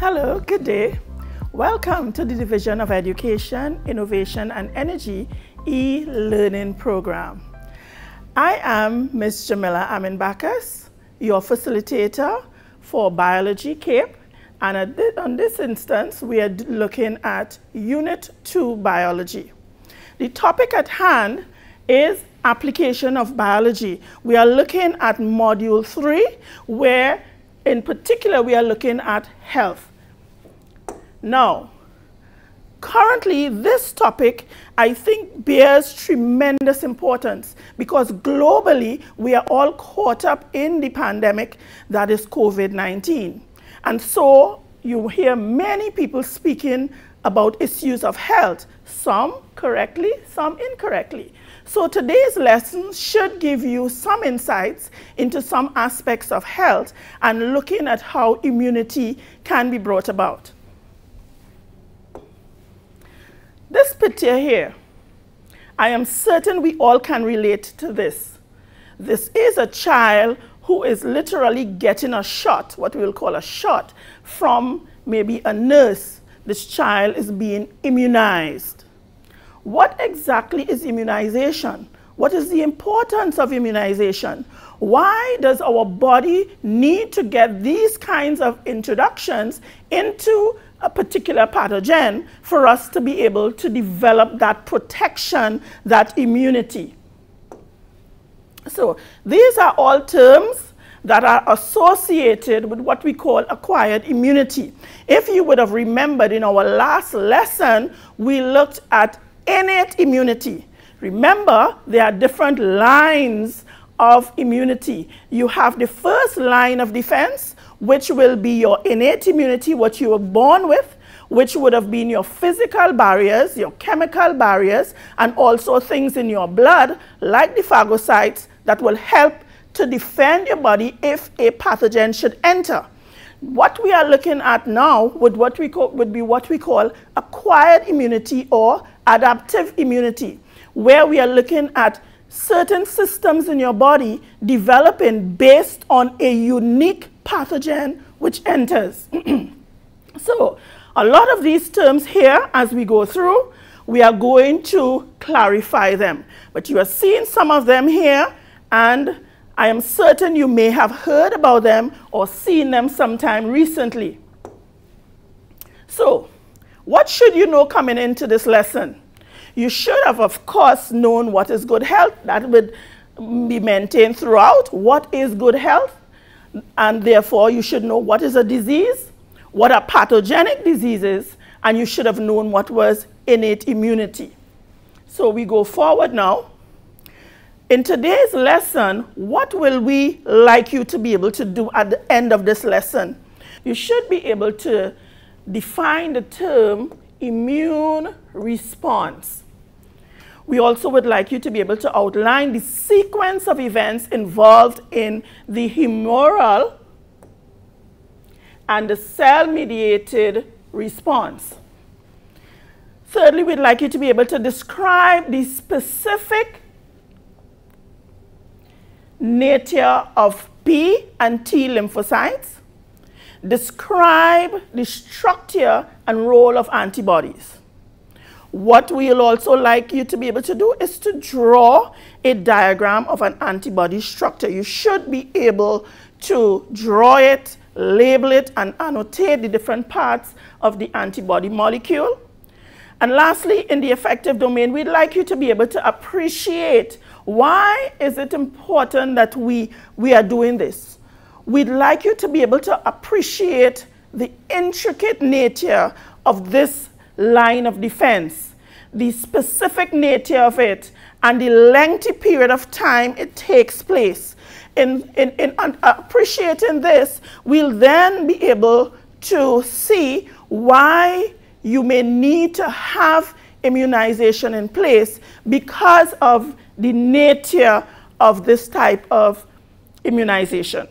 Hello, good day. Welcome to the Division of Education, Innovation and Energy e-learning program. I am Ms. Jamilla Bacchus, your facilitator for Biology CAPE, and on this instance we are looking at Unit 2 Biology. The topic at hand is application of biology. We are looking at Module 3, where in particular we are looking at health. Now, currently this topic I think bears tremendous importance because globally we are all caught up in the pandemic that is COVID-19. And so you hear many people speaking about issues of health, some correctly, some incorrectly. So today's lesson should give you some insights into some aspects of health and looking at how immunity can be brought about. This picture here, I am certain we all can relate to this. This is a child who is literally getting a shot, what we will call a shot, from maybe a nurse. This child is being immunized. What exactly is immunization? What is the importance of immunization? Why does our body need to get these kinds of introductions into a particular pathogen for us to be able to develop that protection, that immunity? So these are all terms that are associated with what we call acquired immunity. If you would have remembered in our last lesson, we looked at innate immunity. Remember, there are different lines of immunity. You have the first line of defense, which will be your innate immunity, what you were born with, which would have been your physical barriers, your chemical barriers, and also things in your blood, like the phagocytes, that will help to defend your body if a pathogen should enter. What we are looking at now would be what we call acquired immunity or adaptive immunity, where we are looking at certain systems in your body developing based on a unique pathogen which enters. So a lot of these terms here, as we go through, we are going to clarify them. But you are seeing some of them here, and I am certain you may have heard about them or seen them sometime recently. So, what should you know coming into this lesson? You should have, of course, known what is good health. That would be maintained throughout. What is good health? And therefore, you should know what is a disease, what are pathogenic diseases, and you should have known what was innate immunity. So we go forward now. In today's lesson, what will we like you to be able to do at the end of this lesson? You should be able to define the term immune response. We also would like you to be able to outline the sequence of events involved in the humoral and the cell-mediated response. Thirdly, we'd like you to be able to describe the specific nature of B and T lymphocytes, describe the structure and role of antibodies. What we'll also like you to be able to do is to draw a diagram of an antibody structure. You should be able to draw it, label it, and annotate the different parts of the antibody molecule. And lastly, in the affective domain, we'd like you to be able to appreciate why is it important that we are doing this. We'd like you to be able to appreciate the intricate nature of this line of defense, the specific nature of it, and the lengthy period of time it takes place. In appreciating this, we'll then be able to see why you may need to have immunization in place because of the nature of this type of immunization.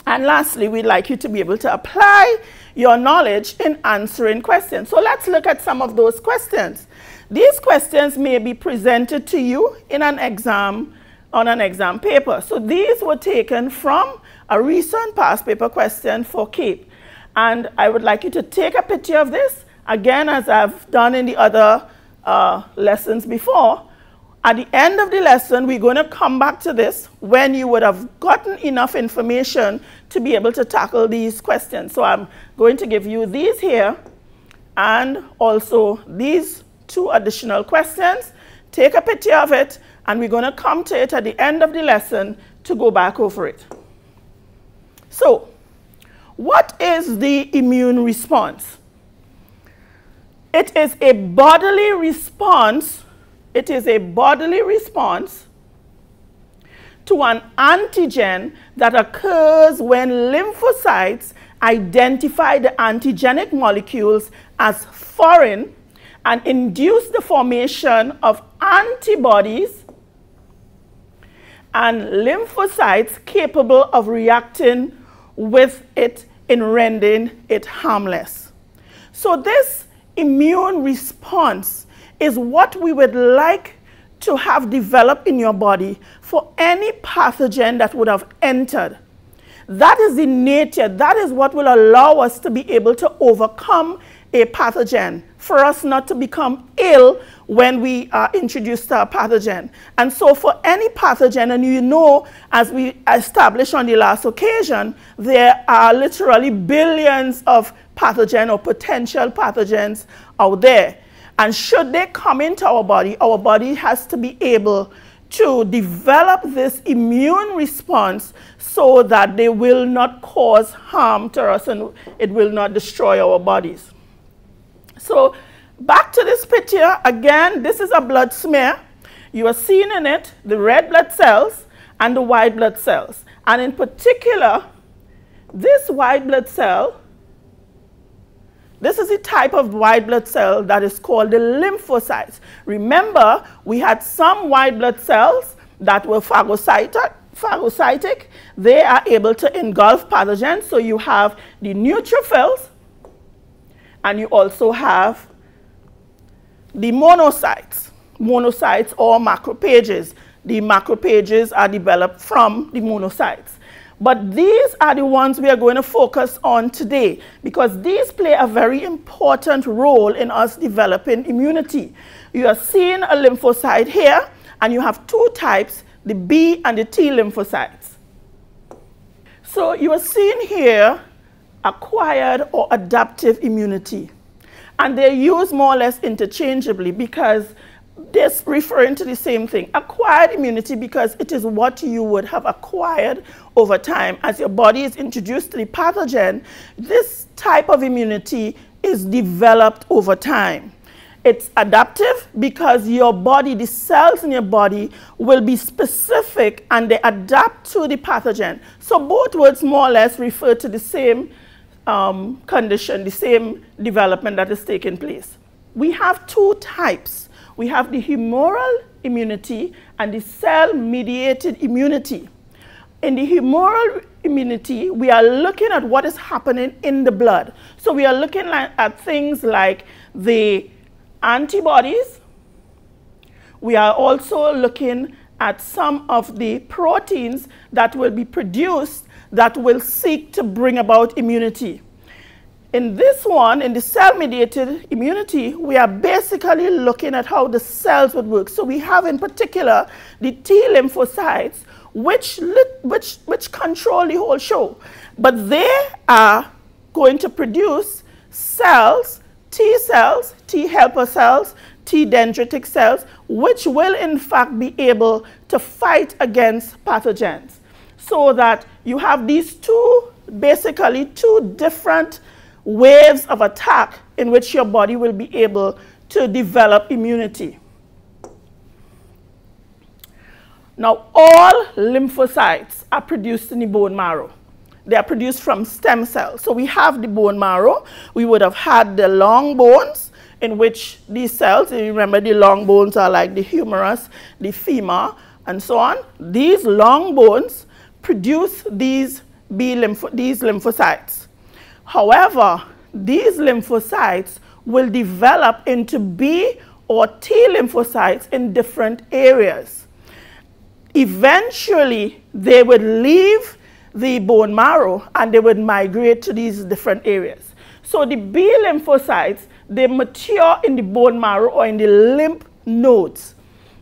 And lastly, we'd like you to be able to apply your knowledge in answering questions. So let's look at some of those questions. These questions may be presented to you in an exam, on an exam paper. So these were taken from a recent past paper question for CAPE. And I would like you to take a picture of this, again, as I've done in the other lessons before. At the end of the lesson, we're going to come back to this when you would have gotten enough information to be able to tackle these questions. So I'm going to give you these here and also these 2 additional questions. Take a picture of it, and we're going to come to it at the end of the lesson to go back over it. So, what is the immune response? It is a bodily response. It is a bodily response to an antigen that occurs when lymphocytes identify the antigenic molecules as foreign and induce the formation of antibodies and lymphocytes capable of reacting with it in rendering it harmless. So this immune response is what we would like to have developed in your body for any pathogen that would have entered. That is the nature, that is what will allow us to be able to overcome a pathogen, for us not to become ill when we are introduced to a pathogen. And so for any pathogen, and you know, as we established on the last occasion, there are literally billions of pathogen or potential pathogens out there. And should they come into our body has to be able to develop this immune response so that they will not cause harm to us and it will not destroy our bodies. So back to this picture, again, this is a blood smear. You are seeing in it the red blood cells and the white blood cells. And in particular, this white blood cell, this is the type of white blood cell that is called the lymphocytes. Remember, we had some white blood cells that were phagocytic. They are able to engulf pathogens. So you have the neutrophils, and you also have the monocytes or macrophages. The macrophages are developed from the monocytes. But these are the ones we are going to focus on today because these play a very important role in us developing immunity. You are seeing a lymphocyte here, and you have 2 types, the B and the T lymphocytes. So you are seeing here acquired or adaptive immunity. And they're used more or less interchangeably because they're referring to the same thing. Acquired immunity because it is what you would have acquired over time. As your body is introduced to the pathogen, this type of immunity is developed over time. It's adaptive because your body, the cells in your body will be specific and they adapt to the pathogen. So both words more or less refer to the same condition, the same development that is taking place. We have 2 types. We have the humoral immunity and the cell-mediated immunity. In the humoral immunity, we are looking at what is happening in the blood. So we are looking at things like the antibodies. We are also looking at some of the proteins that will be produced that will seek to bring about immunity. In this one, in the cell-mediated immunity, we are basically looking at how the cells would work. So we have in particular the T lymphocytes, which control the whole show. But they are going to produce cells, T cells, T helper cells, T dendritic cells, which will in fact be able to fight against pathogens. So that you have these basically two different waves of attack in which your body will be able to develop immunity. Now, all lymphocytes are produced in the bone marrow. They are produced from stem cells. So we have the bone marrow. We would have had the long bones in which these cells, you remember the long bones are like the humerus, the femur, and so on. These long bones produce these lymphocytes. However, these lymphocytes will develop into B or T lymphocytes in different areas. Eventually, they would leave the bone marrow, and they would migrate to these different areas. So the B lymphocytes, they mature in the bone marrow or in the lymph nodes,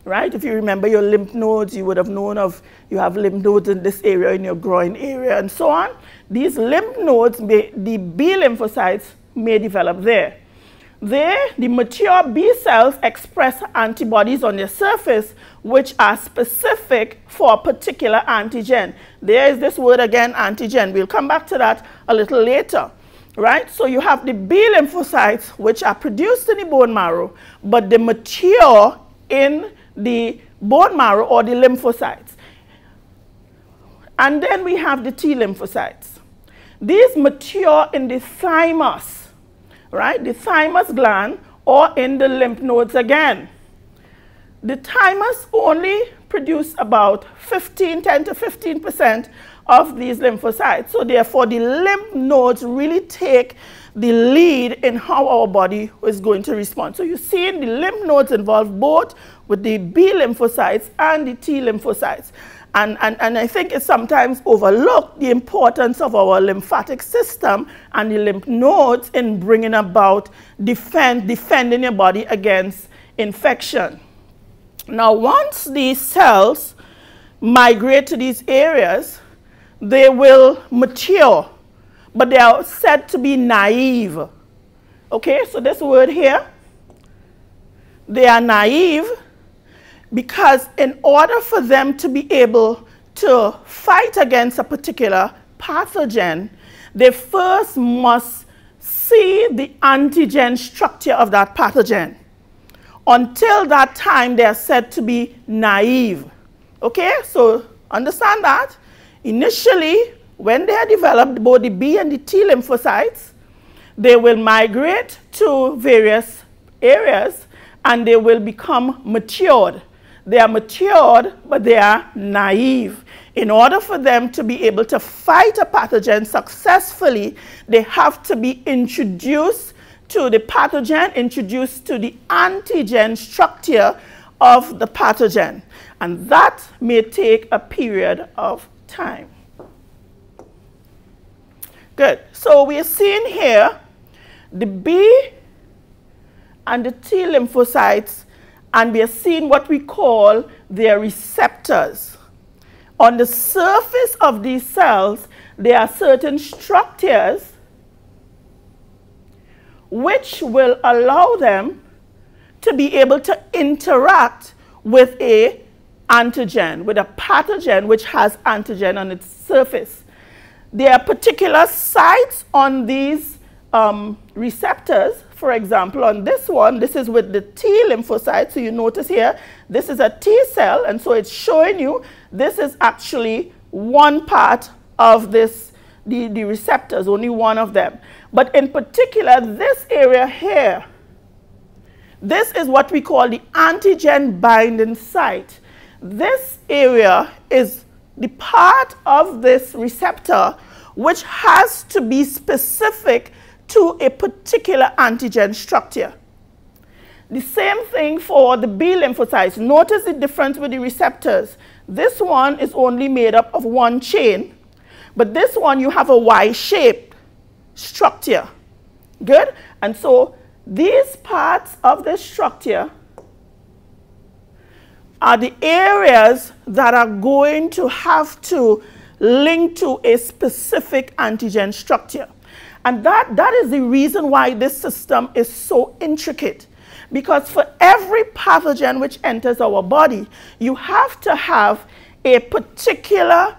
right? If you remember your lymph nodes, you would have known of, you have lymph nodes in this area, in your groin area, and so on. These lymph nodes, the B lymphocytes, may develop there. The mature B cells express antibodies on their surface which are specific for a particular antigen. There is this word again, antigen. We'll come back to that a little later, right? So you have the B lymphocytes which are produced in the bone marrow, but they mature in the bone marrow or the lymphocytes. And then we have the T lymphocytes. These mature in the thymus, right? The thymus gland, or in the lymph nodes again. The thymus only produce about 10 to 15% of these lymphocytes. So therefore, the lymph nodes really take the lead in how our body is going to respond. So you see the lymph nodes involved both with the B lymphocytes and the T lymphocytes. And I think it's sometimes overlooked the importance of our lymphatic system and the lymph nodes in bringing about defending your body against infection. Now, once these cells migrate to these areas, they will mature, but they are said to be naive. Okay, so this word here, they are naive, because in order for them to be able to fight against a particular pathogen, they first must see the antigen structure of that pathogen. Until that time, they are said to be naive. Okay, so understand that. Initially, when they are developed, both the B and the T lymphocytes, they will migrate to various areas and they will become matured. They are matured, but they are naive. In order for them to be able to fight a pathogen successfully, they have to be introduced to the pathogen, introduced to the antigen structure of the pathogen. And that may take a period of time. Good. So we are seeing here the B and the T lymphocytes, and we are seeing what we call their receptors. On the surface of these cells, there are certain structures which will allow them to be able to interact with a antigen, with a pathogen which has antigen on its surface. There are particular sites on these receptors. For example, on this one, this is with the T lymphocyte. So you notice here, this is a T cell, and so it's showing you this is actually one part of this, the receptors, only one of them. But in particular, this area here, this is what we call the antigen binding site. This area is the part of this receptor which has to be specific to a particular antigen structure. The same thing for the B lymphocytes. Notice the difference with the receptors. This one is only made up of one chain, but this one you have a Y-shaped structure. Good? And so these parts of the structure are the areas that are going to have to link to a specific antigen structure. And that is the reason why this system is so intricate. Because for every pathogen which enters our body, you have to have a particular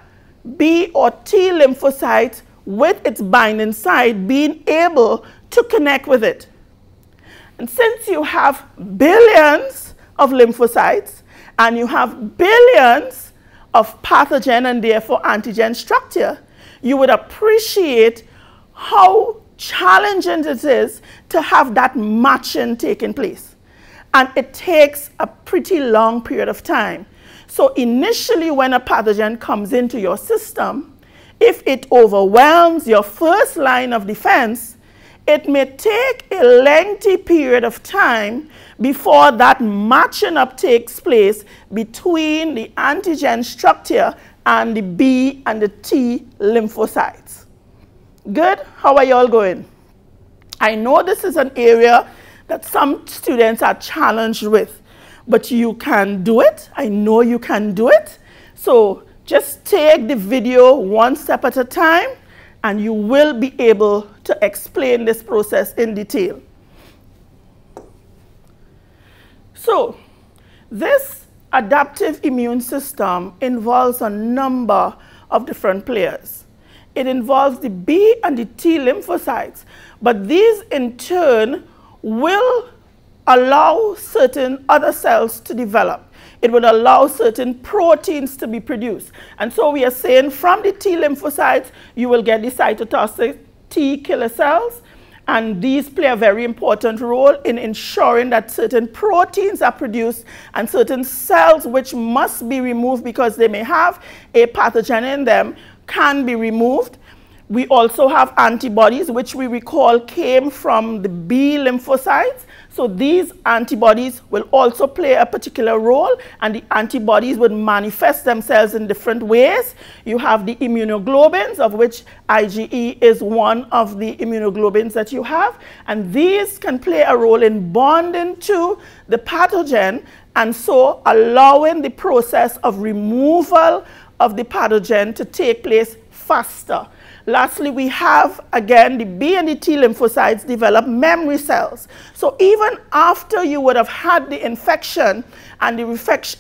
B or T lymphocyte with its binding site being able to connect with it. And since you have billions of lymphocytes and you have billions of pathogen and therefore antigen structure, you would appreciate how challenging it is to have that matching taking place. And it takes a pretty long period of time. So initially when a pathogen comes into your system, if it overwhelms your first line of defense, it may take a lengthy period of time before that matching up takes place between the antigen structure and the B and the T lymphocytes. Good? How are you all going? I know this is an area that some students are challenged with, but you can do it. I know you can do it. So just take the video one step at a time, and you will be able to explain this process in detail. So this adaptive immune system involves a number of different players. It involves the B and the T lymphocytes, but these in turn will allow certain other cells to develop. It would allow certain proteins to be produced. And so we are saying from the T lymphocytes, you will get the cytotoxic T killer cells, and these play a very important role in ensuring that certain proteins are produced and certain cells which must be removed because they may have a pathogen in them can be removed. We also have antibodies, which we recall came from the B lymphocytes. So these antibodies will also play a particular role, and the antibodies would manifest themselves in different ways. You have the immunoglobulins, of which IgE is one of the immunoglobulins that you have, and these can play a role in bonding to the pathogen, and so allowing the process of removal of the pathogen to take place faster. Lastly, we have, again, the B and the T lymphocytes develop memory cells. So even after you would have had the infection and the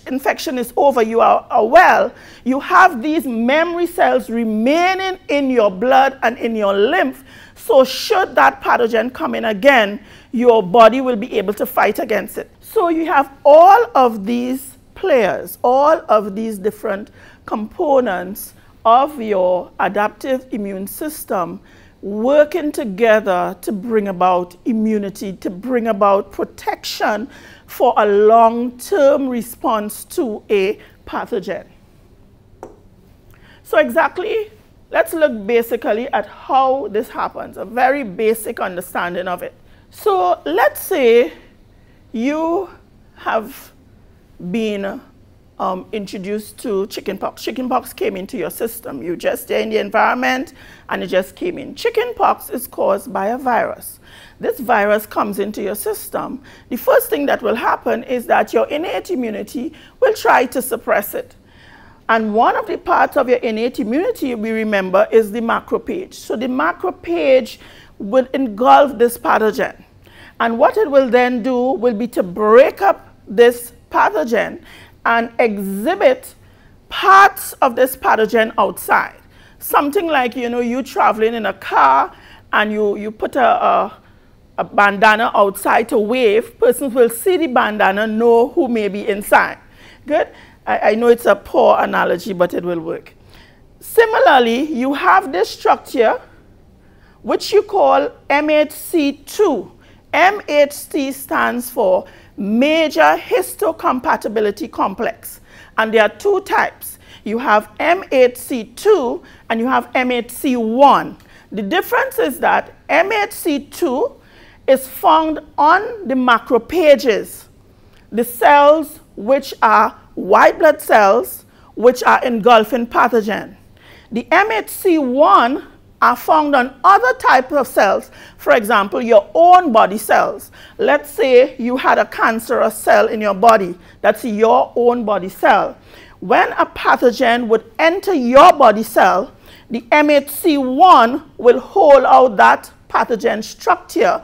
infection is over, you are well, you have these memory cells remaining in your blood and in your lymph. So should that pathogen come in again, your body will be able to fight against it. So you have all of these players, all of these different components of your adaptive immune system working together to bring about immunity, to bring about protection for a long-term response to a pathogen. So exactly, let's look basically at how this happens, a very basic understanding of it. So let's say you have been introduced to chickenpox. Chickenpox came into your system. You just stay in the environment and it just came in. Chickenpox is caused by a virus. This virus comes into your system. The first thing that will happen is that your innate immunity will try to suppress it. And one of the parts of your innate immunity, we remember, is the macrophage. So the macrophage will engulf this pathogen. And what it will then do will be to break up this pathogen and exhibit parts of this pathogen outside. Something like, you know, you traveling in a car and you put a bandana outside to wave. Persons will see the bandana, know who may be inside. Good? I know it's a poor analogy, but it will work. Similarly, you have this structure, which you call MHC2. MHC stands for Major Histocompatibility Complex. And there are two types. You have MHC2 and you have MHC1. The difference is that MHC2 is found on the macrophages, the cells which are white blood cells which are engulfing pathogen. The MHC1 are found on other types of cells, for example, your own body cells. Let's say you had a cancerous cell in your body. That's your own body cell. When a pathogen would enter your body cell, the MHC1 will hold out that pathogen structure,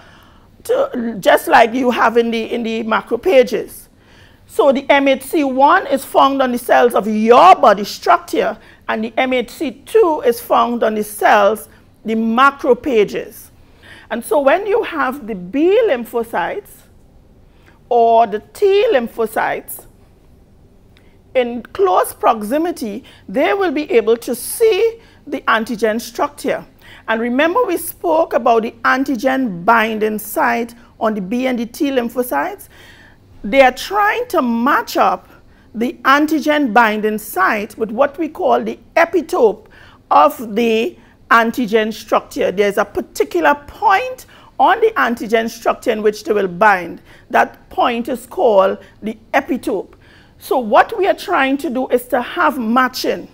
just like you have in the macrophages. So the MHC1 is found on the cells of your body structure, and the MHC2 is found on the cells, the macrophages. And so when you have the B lymphocytes or the T lymphocytes in close proximity, they will be able to see the antigen structure. And remember, we spoke about the antigen binding site on the B and the T lymphocytes. They are trying to match up the antigen binding site with what we call the epitope of the antigen structure. There's a particular point on the antigen structure in which they will bind. That point is called the epitope. So what we are trying to do is to have matching.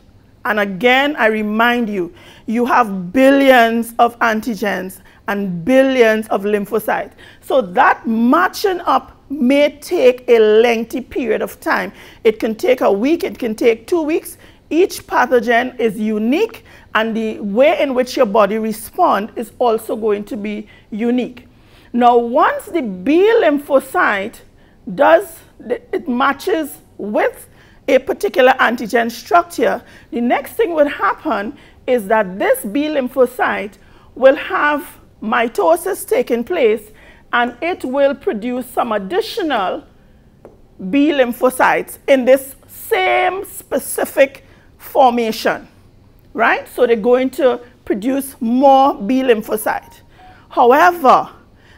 And again, I remind you, you have billions of antigens and billions of lymphocytes. So that matching up may take a lengthy period of time. It can take a week, it can take 2 weeks. Each pathogen is unique, and the way in which your body responds is also going to be unique. Now, once the B lymphocyte it matches with a particular antigen structure, the next thing would happen is that this B lymphocyte will have mitosis taking place, and it will produce some additional B lymphocytes in this same specific formation, right? So they're going to produce more B lymphocyte. However,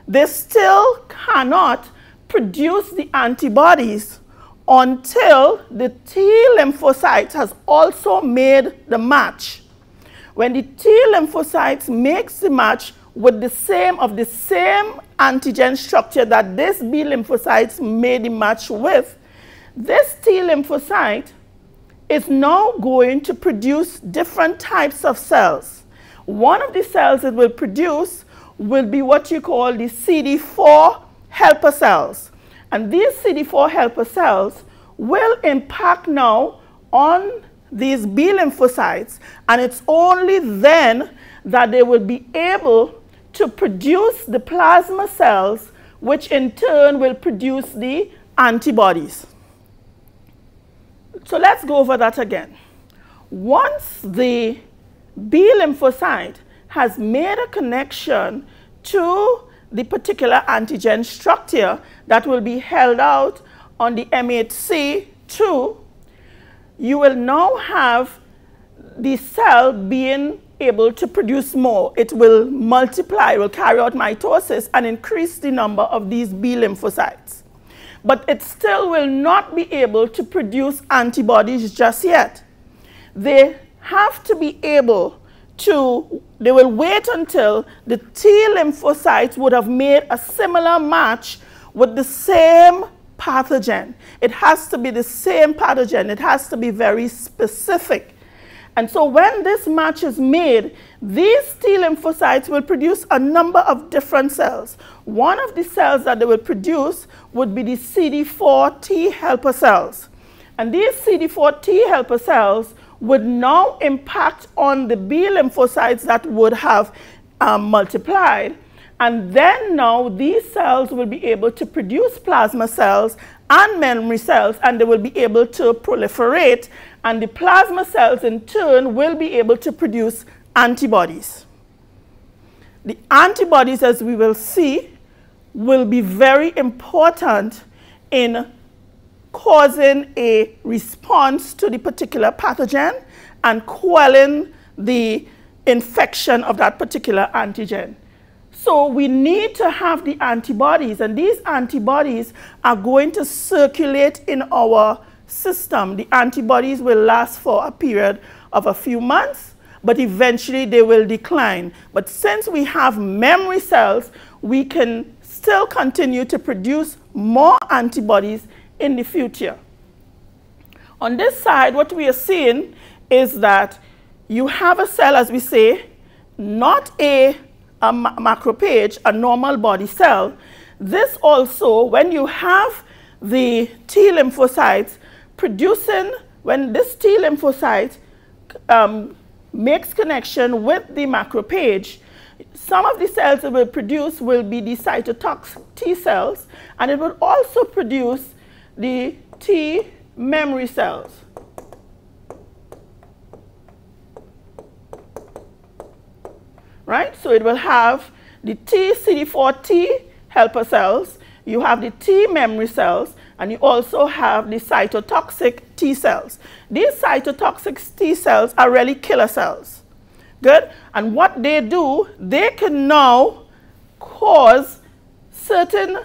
they still cannot produce the antibodies until the T lymphocyte has also made the match. When the T lymphocytes makes the match with the same antigen structure that this B lymphocytes made the match with, this T lymphocyte is now going to produce different types of cells. One of the cells it will produce will be what you call the CD4 helper cells. And these CD4 helper cells will impact now on these B lymphocytes, and it's only then that they will be able to produce the plasma cells, which in turn will produce the antibodies. So let's go over that again. Once the B lymphocyte has made a connection to the particular antigen structure that will be held out on the MHC2, you will now have the cell being able to produce more. It will multiply, will carry out mitosis and increase the number of these B lymphocytes. But it still will not be able to produce antibodies just yet. They have to be able to, they will wait until the T lymphocytes would have made a similar match with the same pathogen. It has to be the same pathogen. It has to be very specific. And so when this match is made, these T lymphocytes will produce a number of different cells. One of the cells that they will produce would be the CD4 T helper cells. And these CD4 T helper cells would now impact on the B lymphocytes that would have multiplied. And then now these cells will be able to produce plasma cells and memory cells, and they will be able to proliferate, and the plasma cells in turn will be able to produce antibodies. The antibodies, as we will see, will be very important in causing a response to the particular pathogen and quelling the infection of that particular antigen. So we need to have the antibodies, and these antibodies are going to circulate in our system. The antibodies will last for a period of a few months, but eventually they will decline. But since we have memory cells, we can still continue to produce more antibodies in the future. On this side, what we are seeing is that you have a cell, as we say, not a macrophage, a normal body cell. This also, when you have the T lymphocytes producing, when this T lymphocyte makes connection with the macrophage, some of the cells it will produce will be the cytotoxic T cells, and it will also produce the T memory cells. Right? So it will have the T CD4 T helper cells, you have the T memory cells, and you also have the cytotoxic T cells. These cytotoxic T cells are really killer cells. Good? And what they do, they can now cause certain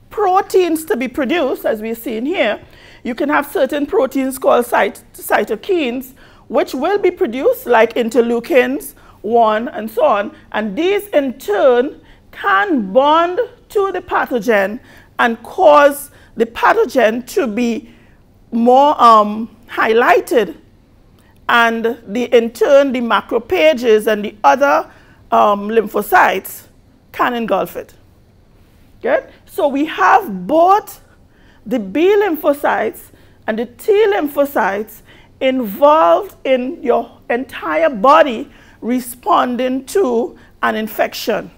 proteins to be produced, as we're seeing here. You can have certain proteins called cytokines, which will be produced like interleukins, 1, and so on. And these in turn can bond to the pathogen and cause the pathogen to be more highlighted, and in turn the macrophages and the other lymphocytes can engulf it. Good? So we have both the B lymphocytes and the T lymphocytes involved in your entire body responding to an infection.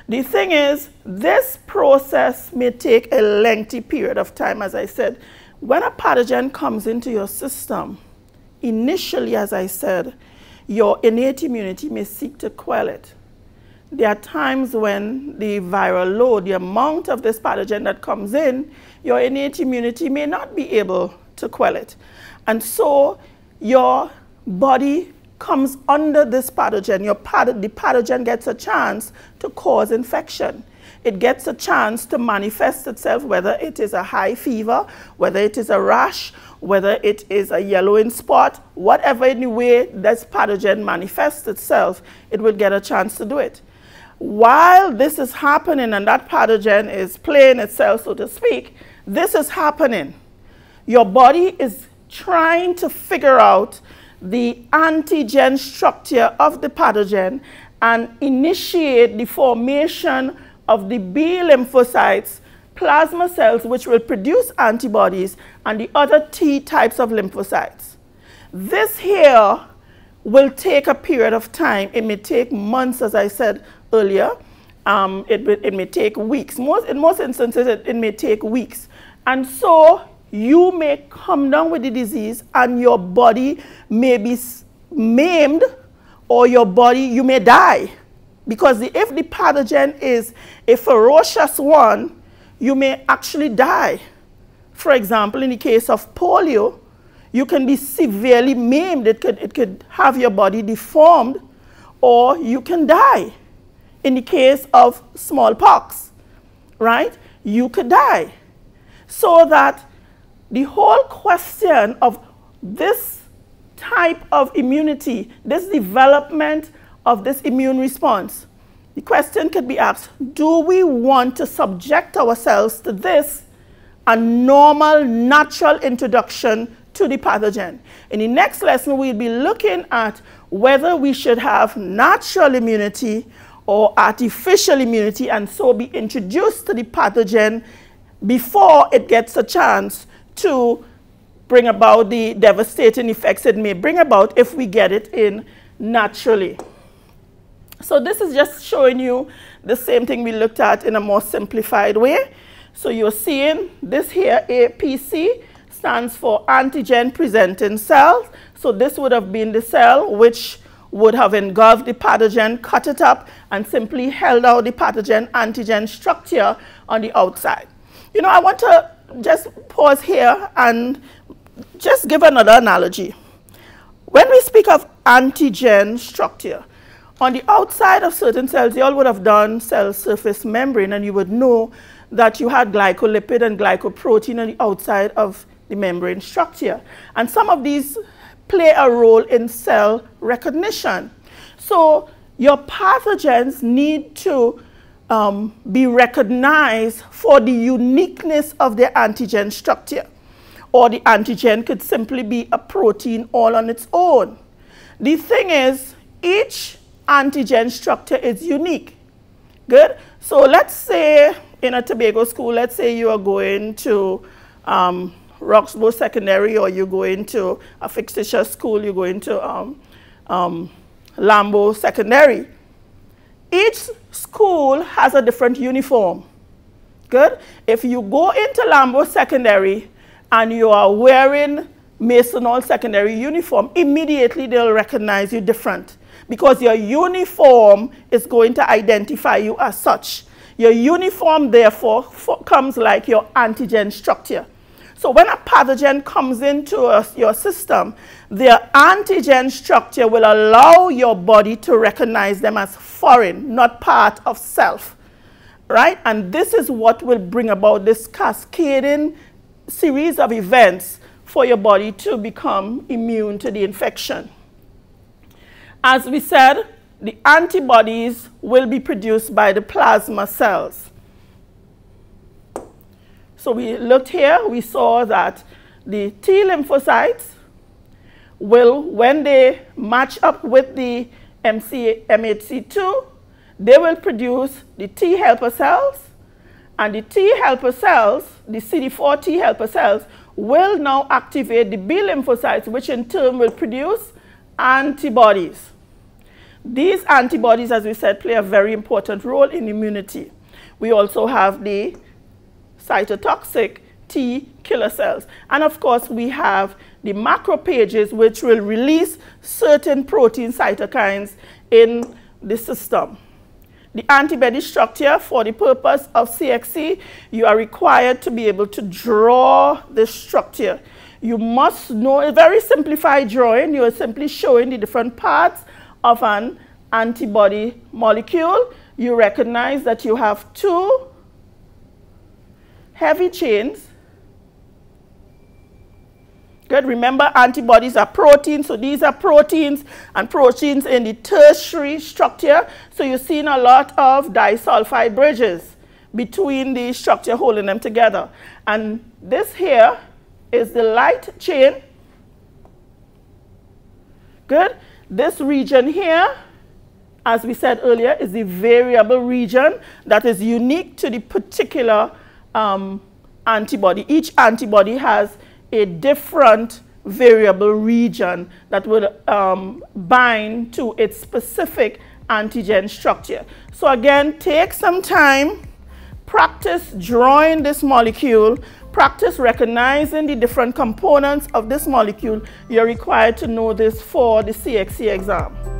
The thing is, this process may take a lengthy period of time. As I said, when a pathogen comes into your system, initially, as I said, your innate immunity may seek to quell it. There are times when the viral load, the amount of this pathogen that comes in, your innate immunity may not be able to quell it. And so your body comes under this pathogen. The pathogen gets a chance to cause infection. It gets a chance to manifest itself, whether it is a high fever, whether it is a rash, whether it is a yellowing spot, whatever in the way this pathogen manifests itself, it will get a chance to do it. While this is happening and that pathogen is playing itself, so to speak, this is happening. Your body is trying to figure out the antigen structure of the pathogen and initiate the formation of the B lymphocytes, plasma cells, which will produce antibodies, and the other T types of lymphocytes. This here will take a period of time. It may take months, as I said earlier. It may take weeks. In most instances, it may take weeks. And so you may come down with the disease and your body may be maimed, or you may die. Because if the pathogen is a ferocious one, you may actually die. For example, in the case of polio, you can be severely maimed. It could have your body deformed, or you can die. In the case of smallpox, right, you could die. So that the whole question of this type of immunity, this development of this immune response, the question could be asked, do we want to subject ourselves to this, a normal, natural introduction to the pathogen? In the next lesson, we'll be looking at whether we should have natural immunity or artificial immunity, and so be introduced to the pathogen before it gets a chance to bring about the devastating effects it may bring about if we get it in naturally. So this is just showing you the same thing we looked at in a more simplified way. So you're seeing this here, APC, stands for antigen presenting cells. So this would have been the cell which would have engulfed the pathogen, cut it up, and simply held out the pathogen antigen structure on the outside. You know, I want to just pause here and just give another analogy. When we speak of antigen structure, on the outside of certain cells, you all would have done cell surface membrane, and you would know that you had glycolipid and glycoprotein on the outside of the membrane structure. And some of these play a role in cell recognition. So your pathogens need to be recognized for the uniqueness of their antigen structure. Or the antigen could simply be a protein all on its own. The thing is, each antigen structure is unique. Good? So let's say in a Tobago school, let's say you are going to Roxbow Secondary, or you're going to a fictitious school, you're going to Lambo Secondary. Each school has a different uniform. Good? If you go into Lambo Secondary and you are wearing Mason Hall Secondary uniform, immediately they'll recognize you different, because your uniform is going to identify you as such. Your uniform, therefore, comes like your antigen structure. So when a pathogen comes into your system, their antigen structure will allow your body to recognize them as foreign, not part of self, right? And this is what will bring about this cascading series of events for your body to become immune to the infection. As we said, the antibodies will be produced by the plasma cells. So we looked here, we saw that the T lymphocytes will, when they match up with the MHC2, they will produce the T helper cells, and the T helper cells, the CD4 T helper cells, will now activate the B lymphocytes, which in turn will produce antibodies. These antibodies, as we said, play a very important role in immunity. We also have the cytotoxic T killer cells. And of course, we have the macrophages, which will release certain protein cytokines in the system. The antibody structure, for the purpose of CXC, you are required to be able to draw the structure. You must know a very simplified drawing. You are simply showing the different parts of an antibody molecule. You recognize that you have two heavy chains. Good. Remember, antibodies are proteins, so these are proteins, and proteins in the tertiary structure. So you're seeing a lot of disulfide bridges between the structure holding them together. And this here is the light chain. Good. This region here, as we said earlier, is the variable region that is unique to the particular antibody. Each antibody has a different variable region that would bind to its specific antigen structure. So again, take some time, practice drawing this molecule, practice recognizing the different components of this molecule. You're required to know this for the CXC exam.